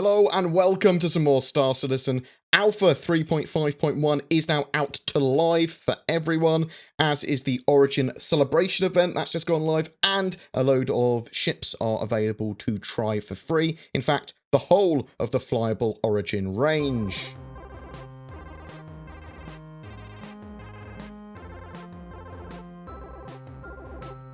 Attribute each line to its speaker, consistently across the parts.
Speaker 1: Hello and welcome to some more Star Citizen. Alpha 3.5.1 is now out to live for everyone, as is the Origin Celebration event that's just gone live, and a load of ships are available to try for free. In fact, the whole of the flyable Origin range.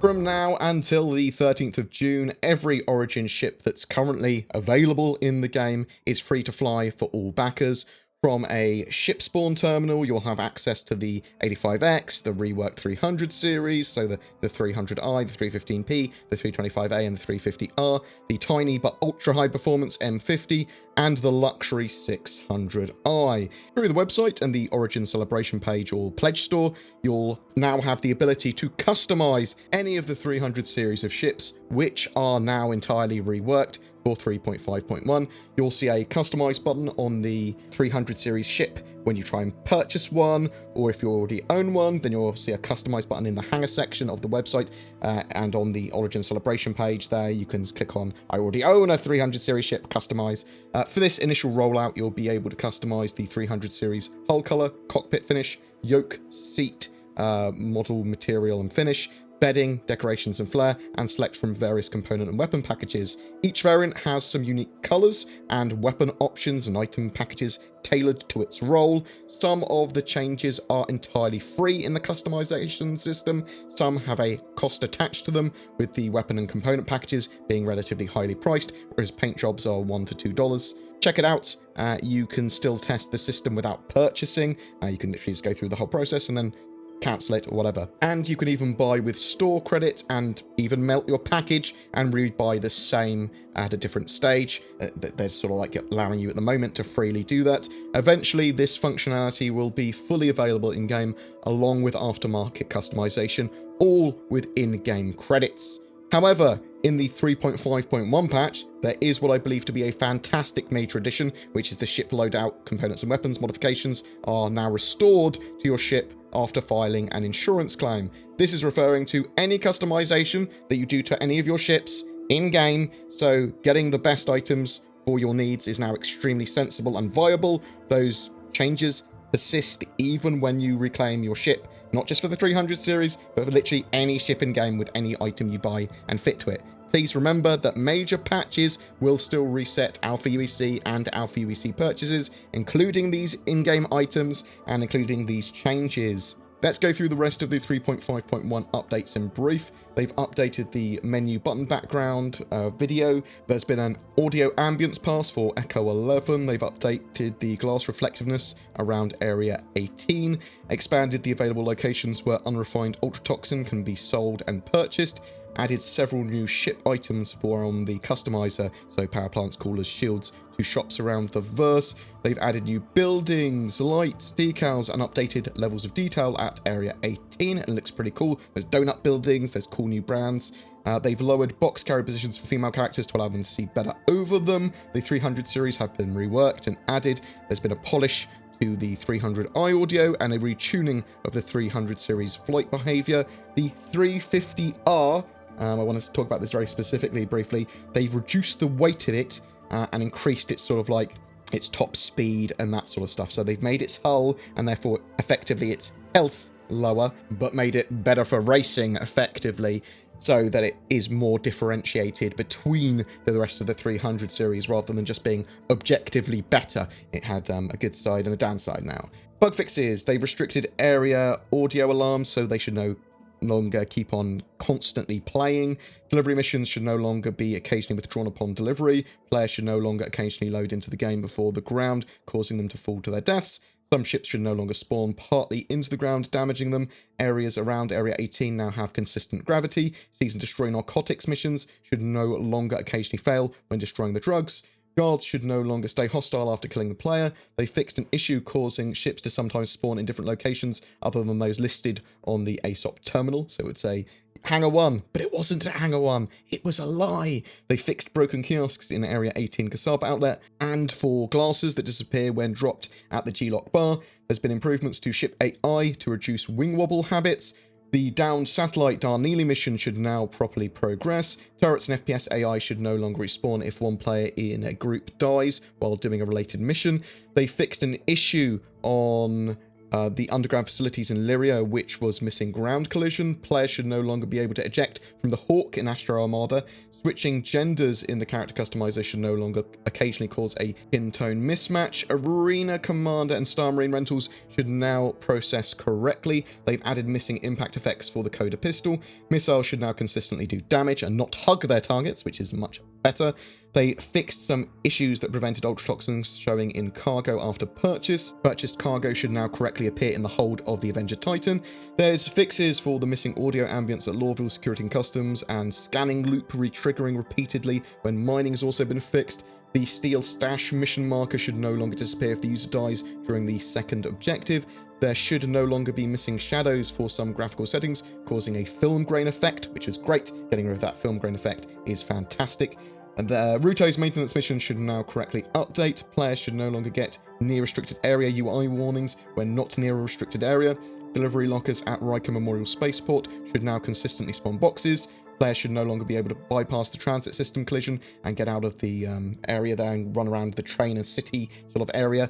Speaker 1: From now until the 13th of June, every Origin ship that's currently available in the game is free to fly for all backers. From a ship spawn terminal, you'll have access to the 85X, the reworked 300 series, so the 300i, the 315p, the 325A and the 350R, the tiny but ultra-high performance M50, and the luxury 600i. Through the website and the Origin Celebration page or pledge store, you'll now have the ability to customize any of the 300 series of ships, which are now entirely reworked for 3.5.1. You'll see a customize button on the 300 series ship when you try and purchase one, or if you already own one, then you'll see a customize button in the hangar section of the website, and on the Origin Celebration page there, you can click on I already own a 300 series ship, customize. For this initial rollout, you'll be able to customize the 300 series hull color, cockpit finish, yoke, seat, model material and finish, bedding, decorations and flair, and select from various component and weapon packages. Each variant has some unique colours and weapon options and item packages tailored to its role. Some of the changes are entirely free in the customization system, some have a cost attached to them, with the weapon and component packages being relatively highly priced, whereas paint jobs are $1 to $2. Check it out. You can still test the system without purchasing. You can literally just go through the whole process and then cancel it or whatever. And you can even buy with store credit and even melt your package and rebuy the same at a different stage. They're sort of like allowing you at the moment to freely do that. Eventually, this functionality will be fully available in-game along with aftermarket customization, all with in-game credits. However, in the 3.5.1 patch, there is what I believe to be a fantastic major addition, which is the ship loadout components and weapons modifications are now restored to your ship after filing an insurance claim. This is referring to any customization that you do to any of your ships in-game, so getting the best items for your needs is now extremely sensible and viable. Those changes persist even when you reclaim your ship, not just for the 300 series, but for literally any ship in game with any item you buy and fit to it. Please remember that major patches will still reset Alpha UEC and Alpha UEC purchases, including these in-game items and including these changes. Let's go through the rest of the 3.5.1 updates in brief. They've updated the menu button background video. There's been an audio ambience pass for Echo 11. They've updated the glass reflectiveness around Area 18, expanded the available locations where unrefined ultratoxin can be sold and purchased, added several new ship items from the customizer, so power plants, coolers, shields, to shops around the verse. They've added new buildings, lights, decals, and updated levels of detail at Area 18. It looks pretty cool. There's donut buildings, there's cool new brands. They've lowered box carry positions for female characters to allow them to see better over them. The 300 series have been reworked and added. There's been a polish to the 300i audio and a retuning of the 300 series flight behavior. The 350R, I want to talk about this very specifically briefly. They've reduced the weight of it and increased its sort of like its top speed and that sort of stuff. So they've made its hull and therefore effectively its health lower, but made it better for racing effectively, so that it is more differentiated between the rest of the 300 series rather than just being objectively better. It had a good side and a downside now. Bug fixes. They've restricted area audio alarms, so they should no longer keep on constantly playing. Delivery missions should no longer be occasionally withdrawn upon delivery. Players should no longer occasionally load into the game before the ground, causing them to fall to their deaths. Some ships should no longer spawn partly into the ground, damaging them. Areas around Area 18 now have consistent gravity. Seize and destroy narcotics missions should no longer occasionally fail when destroying the drugs. Guards should no longer stay hostile after killing the player. They fixed an issue causing ships to sometimes spawn in different locations other than those listed on the ASOP terminal. So it would say Hangar 1, but it wasn't Hangar 1. It was a lie. They fixed broken kiosks in Area 18 Kasab outlet and for glasses that disappear when dropped at the G-Lock bar. There's been improvements to ship AI to reduce wing wobble habits. The downed satellite Darnley mission should now properly progress. Turrets and FPS AI should no longer respawn if one player in a group dies while doing a related mission. They fixed an issue on the underground facilities in Lyria, which was missing ground collision. Players should no longer be able to eject from the Hawk in Astro Armada. Switching genders in the character customization no longer occasionally cause a skin tone mismatch. Arena Commander and Star Marine rentals should now process correctly. They've added missing impact effects for the Coda pistol. Missiles should now consistently do damage and not hug their targets, which is much better. They fixed some issues that prevented ultratoxins showing in cargo after purchase. Purchased cargo should now correctly appear in the hold of the Avenger Titan. There's fixes for the missing audio ambience at Lorville Security and Customs, and scanning loop re-triggering repeatedly when mining has also been fixed. The Steel Stash mission marker should no longer disappear if the user dies during the second objective. There should no longer be missing shadows for some graphical settings, causing a film grain effect, which is great. Getting rid of that film grain effect is fantastic. And Ruto's maintenance mission should now correctly update. Players should no longer get near restricted area UI warnings when not near a restricted area. Delivery lockers at Riker Memorial Spaceport should now consistently spawn boxes. Players should no longer be able to bypass the transit system collision and get out of the area there and run around the train and city sort of area.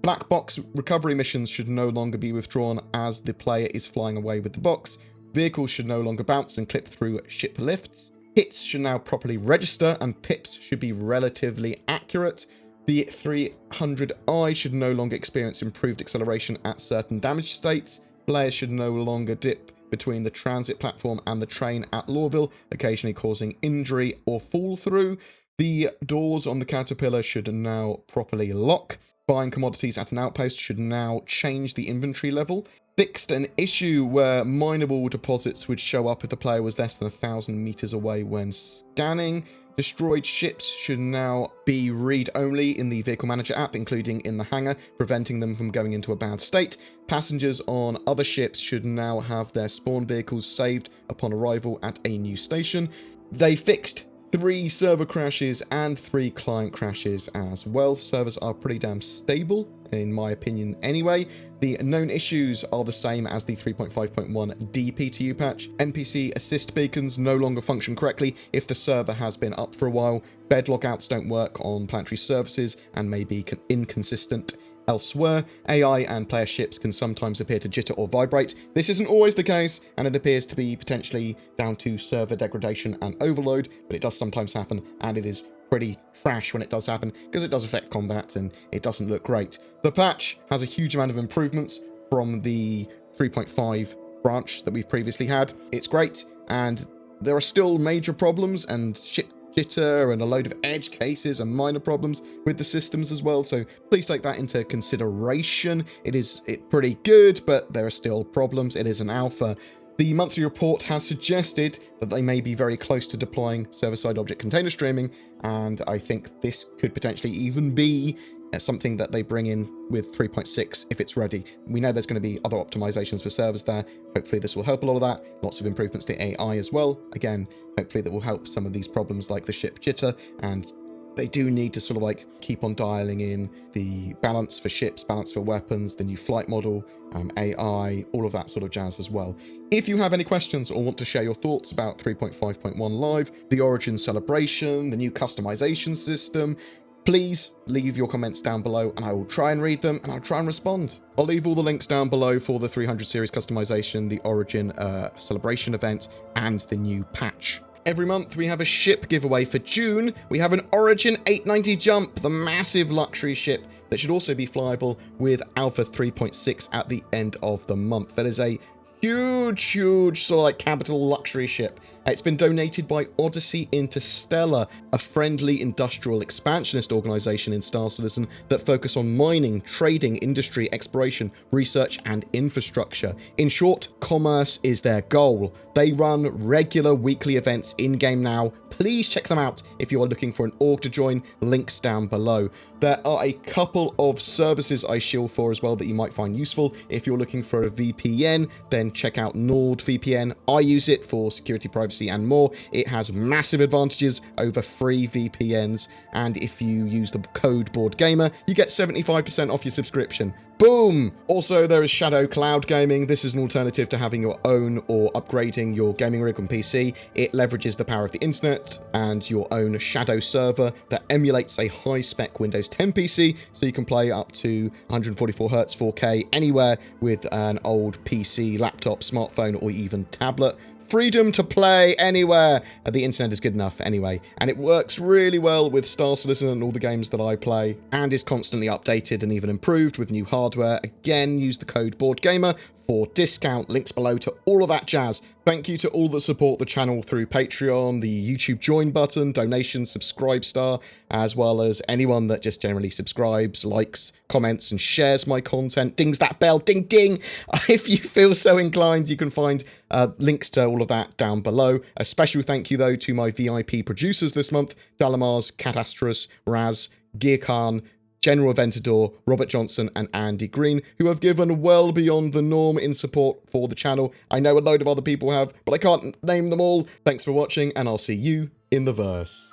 Speaker 1: Black box recovery missions should no longer be withdrawn as the player is flying away with the box. Vehicles should no longer bounce and clip through ship lifts. Hits should now properly register, and pips should be relatively accurate. The 300i should no longer experience improved acceleration at certain damage states. Players should no longer dip between the transit platform and the train at Lorville, occasionally causing injury or fall through. The doors on the Caterpillar should now properly lock. Buying commodities at an outpost should now change the inventory level. Fixed an issue where mineable deposits would show up if the player was less than 1,000 meters away when scanning. Destroyed ships should now be read-only in the Vehicle Manager app, including in the hangar, preventing them from going into a bad state. Passengers on other ships should now have their spawn vehicles saved upon arrival at a new station. They fixed 3 server crashes and 3 client crashes as well. Servers are pretty damn stable, in my opinion anyway. The known issues are the same as the 3.5.1 DPTU patch. NPC assist beacons no longer function correctly if the server has been up for a while. Bed logouts don't work on planetary services and may be inconsistent elsewhere. AI and player ships can sometimes appear to jitter or vibrate. This isn't always the case, and it appears to be potentially down to server degradation and overload, but it does sometimes happen, and it is pretty trash when it does happen, because it does affect combat and it doesn't look great. The patch has a huge amount of improvements from the 3.5 branch that we've previously had. It's great, and there are still major problems and ship jitter and a load of edge cases and minor problems with the systems as well, so please take that into consideration. It's pretty good, but there are still problems. It is an alpha. The monthly report has suggested that they may be very close to deploying server-side object container streaming, and I think this could potentially even be something that they bring in with 3.6 if it's ready. We know there's going to be other optimizations for servers there. Hopefully this will help a lot of that. Lots of improvements to AI as well. Again, hopefully that will help some of these problems like the ship jitter, and they do need to sort of like keep on dialing in the balance for ships, balance for weapons, the new flight model, AI, all of that sort of jazz as well. If you have any questions or want to share your thoughts about 3.5.1 Live, the Origin celebration, the new customization system, please leave your comments down below and I will try and read them and I'll try and respond. I'll leave all the links down below for the 300 series customization, the Origin celebration event, and the new patch. Every month we have a ship giveaway. For June, we have an Origin 890 Jump, the massive luxury ship that should also be flyable with Alpha 3.6 at the end of the month. That is a huge sort of like capital luxury ship. It's been donated by Odyssey Interstellar, a friendly industrial expansionist organization in Star Citizen that focus on mining, trading, industry, exploration, research, and infrastructure. In short, commerce is their goal. They run regular weekly events in-game now. Please check them out if you are looking for an org to join. Links down below. There are a couple of services I shield for as well that you might find useful. If you're looking for a VPN, then check out NordVPN. I use it for security, privacy, privacy and more. It has massive advantages over free VPNs, and if you use the code BoredGamer, you get 75% off your subscription. Boom! Also, there is Shadow Cloud Gaming. This is an alternative to having your own or upgrading your gaming rig on PC. It leverages the power of the internet and your own Shadow server that emulates a high-spec Windows 10 PC, so you can play up to 144Hz 4K anywhere with an old PC, laptop, smartphone, or even tablet. Freedom to play anywhere. The internet is good enough anyway, and it works really well with Star Citizen and all the games that I play, and is constantly updated and even improved with new hardware. Again, use the code BoredGamer for discount. Links below to all of that jazz. Thank you to all that support the channel through Patreon, the YouTube join button, donations, subscribe star, as well as anyone that just generally subscribes, likes, comments, and shares my content. Dings that bell, ding ding. If you feel so inclined, you can find links to all of that down below. A special thank you though to my VIP producers this month: Dalamars, Catastrus, Raz, Gear Khan, General Ventador, Robert Johnson, and Andy Green, who have given well beyond the norm in support for the channel. I know a load of other people have, but I can't name them all. Thanks for watching, and I'll see you in the verse.